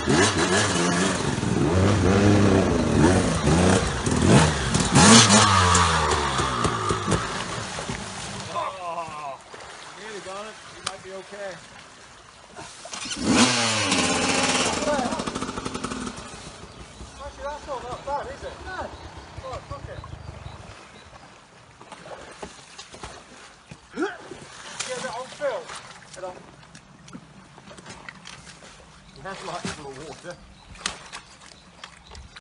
Nearly got it. You might be okay. Actually, that's not that bad, is it? No. Oh, fuck it. Get a bit on film. Head on. That's like full of water.